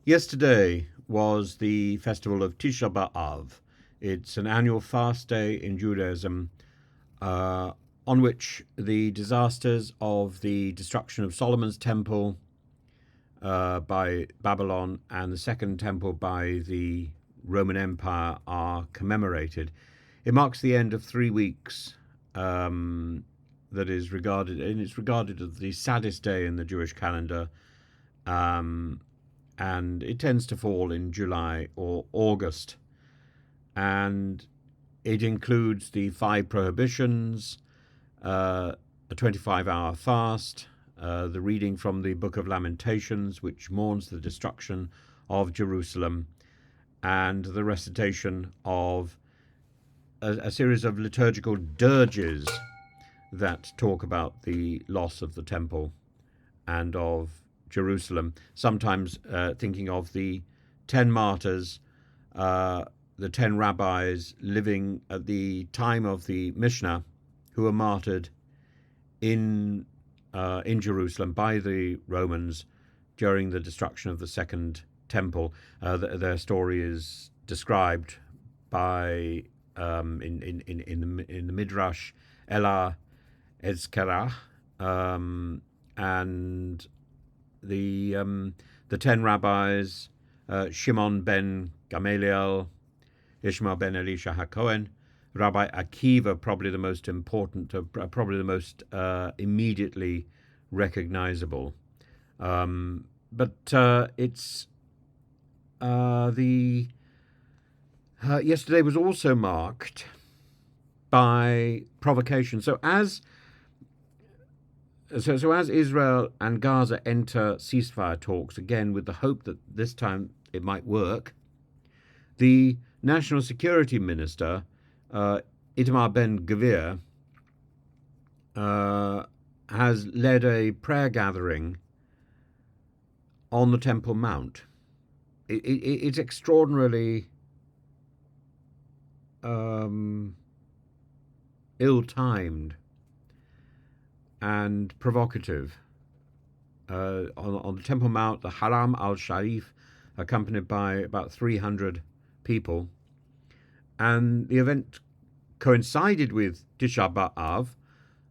Yesterday was the festival of Tisha B'Av. It's an annual fast day in Judaism on which the disasters of the destruction of Solomon's temple by Babylon and the second temple by the Roman Empire are commemorated. It marks the end of 3 weeks that is regarded, and it's regarded as the saddest day in the Jewish calendar. And it tends to fall in July or August. And it includes the 5 prohibitions, a 25-hour fast, the reading from the Book of Lamentations, which mourns the destruction of Jerusalem, and the recitation of a series of liturgical dirges that talk about the loss of the temple and of Jerusalem, sometimes thinking of the 10 martyrs, the 10 rabbis living at the time of the Mishnah, who were martyred in Jerusalem by the Romans during the destruction of the Second Temple. Their story is described by in the Midrash Ela Ezkerah, and the 10 rabbis, Shimon ben Gamaliel, Ishmael ben Elisha HaKohen, Rabbi Akiva, probably the most important, probably the most immediately recognizable. But it's yesterday was also marked by provocation. So as Israel and Gaza enter ceasefire talks, again with the hope that this time it might work, the National Security Minister, Itamar Ben Gvir, has led a prayer gathering on the Temple Mount. It's extraordinarily ill-timed and provocative. On the Temple Mount, the Haram al-Sharif, accompanied by about 300 people. And the event coincided with Tisha B'Av,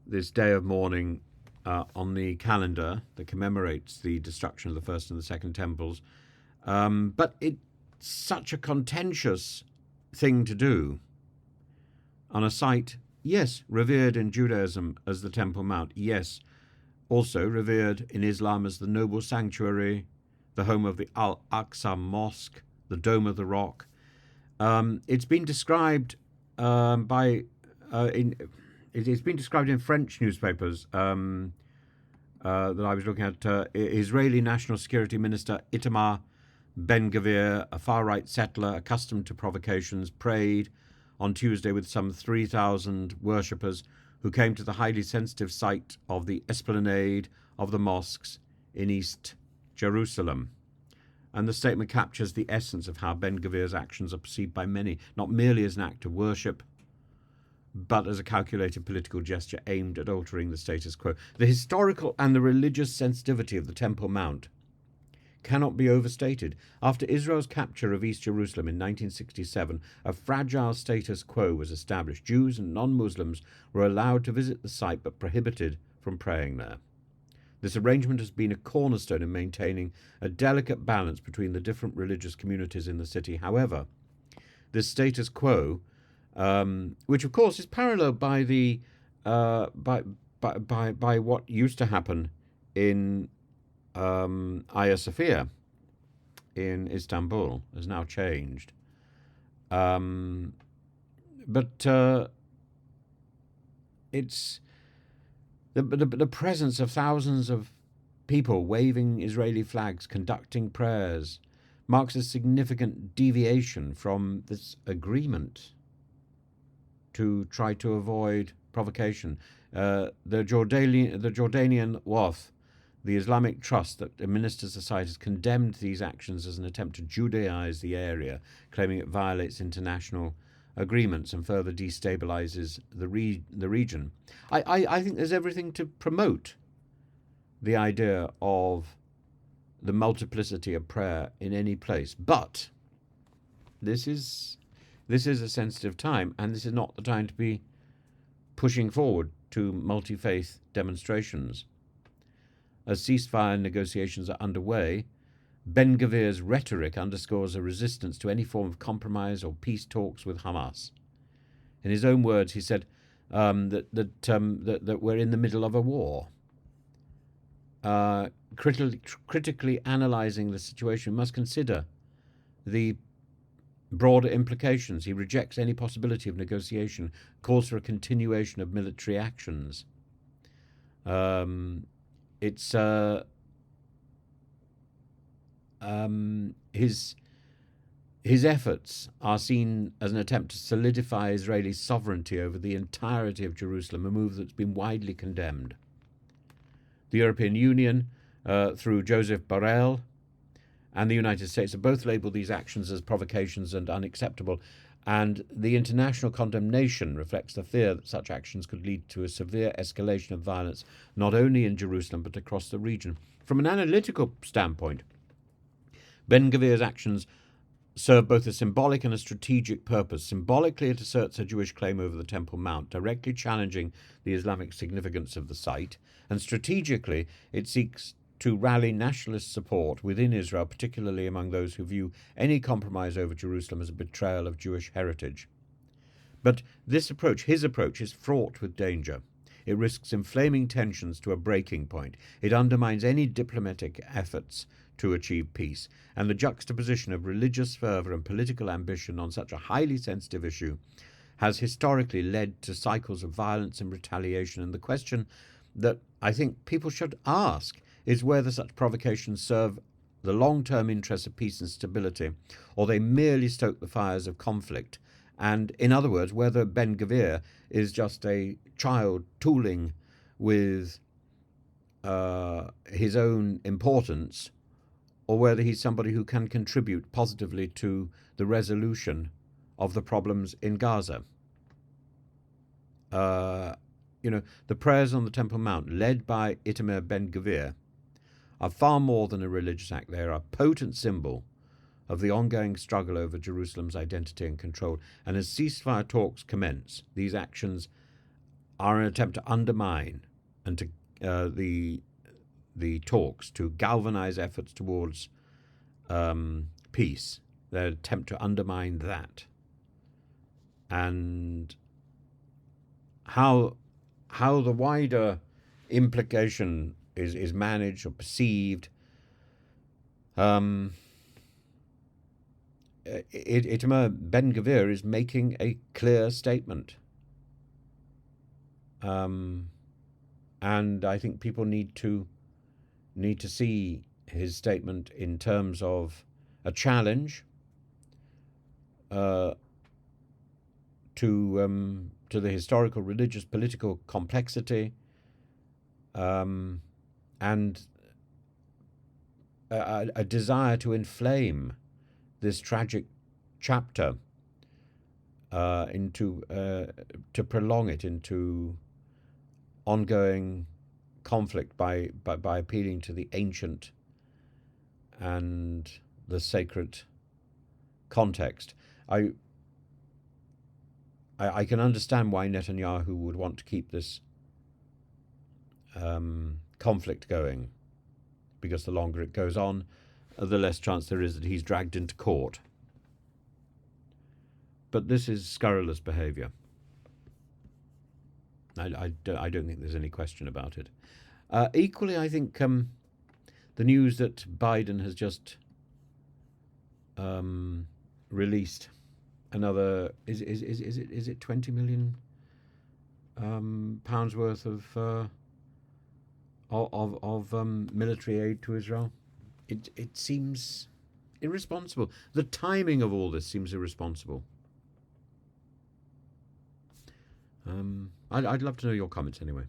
this day of mourning on the calendar that commemorates the destruction of the first and the second temples. But it's such a contentious thing to do on a site, yes, revered in Judaism as the Temple Mount, yes, also revered in Islam as the noble sanctuary, the home of the Al-Aqsa Mosque, the Dome of the Rock. It's been described it's been described in French newspapers that I was looking at. Israeli National Security Minister Itamar Ben Gvir, a far-right settler accustomed to provocations, prayed on Tuesday with some 3,000 worshippers who came to the highly sensitive site of the esplanade of the mosques in East Jerusalem. And the statement captures the essence of how Ben Gvir's actions are perceived by many, not merely as an act of worship, but as a calculated political gesture aimed at altering the status quo. The historical and the religious sensitivity of the Temple Mount cannot be overstated. After Israel's capture of East Jerusalem in 1967, a fragile status quo was established. Jews and non-Muslims were allowed to visit the site but prohibited from praying there. This arrangement has been a cornerstone in maintaining a delicate balance between the different religious communities in the city. However, this status quo, which of course is paralleled by the by what used to happen in Hagia Sophia in Istanbul, has now changed. But it's the presence of thousands of people waving Israeli flags, conducting prayers, marks a significant deviation from this agreement to try to avoid provocation. The Jordanian Waqf, the Islamic trust that administers the site, has condemned these actions as an attempt to Judaize the area, claiming it violates international agreements and further destabilizes the region. I think there's everything to promote the idea of the multiplicity of prayer in any place. But this is a sensitive time, and this is not the time to be pushing forward to multi-faith demonstrations. As ceasefire negotiations are underway, Ben Gvir's rhetoric underscores a resistance to any form of compromise or peace talks with Hamas. In his own words, he said that we're in the middle of a war. Critically analysing the situation, we must consider the broader implications. He rejects any possibility of negotiation, calls for a continuation of military actions. His efforts are seen as an attempt to solidify Israeli sovereignty over the entirety of Jerusalem, a move that's been widely condemned. The European Union, through Joseph Borrell, and the United States have both labelled these actions as provocations and unacceptable, and the international condemnation reflects the fear that such actions could lead to a severe escalation of violence, not only in Jerusalem but across the region. From an analytical standpoint, Ben Gvir's actions serve both a symbolic and a strategic purpose. Symbolically, it asserts a Jewish claim over the Temple Mount, directly challenging the Islamic significance of the site, and strategically, it seeks to rally nationalist support within Israel, particularly among those who view any compromise over Jerusalem as a betrayal of Jewish heritage. But his approach is fraught with danger. It risks inflaming tensions to a breaking point. It undermines any diplomatic efforts to achieve peace, and the juxtaposition of religious fervour and political ambition on such a highly sensitive issue has historically led to cycles of violence and retaliation. And the question that I think people should ask is whether such provocations serve the long-term interests of peace and stability, or they merely stoke the fires of conflict. And in other words, whether Ben Gvir is just a child tooling with his own importance, or whether he's somebody who can contribute positively to the resolution of the problems in Gaza. The prayers on the Temple Mount, led by Itamar Ben Gvir, are far more than a religious act. They are a potent symbol of the ongoing struggle over Jerusalem's identity and control. And as ceasefire talks commence, these actions are an attempt to undermine and to the talks, to galvanize efforts towards peace. Their attempt to undermine that. And how the wider implication is managed or perceived, Itamar Ben Gvir is making a clear statement, and I think people need to see his statement in terms of a challenge to the historical, religious, political complexity, and a desire to inflame this tragic chapter to prolong it into ongoing conflict by appealing to the ancient and the sacred context. I can understand why Netanyahu would want to keep this conflict going, because the longer it goes on, the less chance there is that he's dragged into court. But this is scurrilous behaviour. I don't think there's any question about it. Equally, I think the news that Biden has just released another is it 20 million pounds worth of military aid to Israel. It seems irresponsible. The timing of all this seems irresponsible. I'd love to know your comments anyway.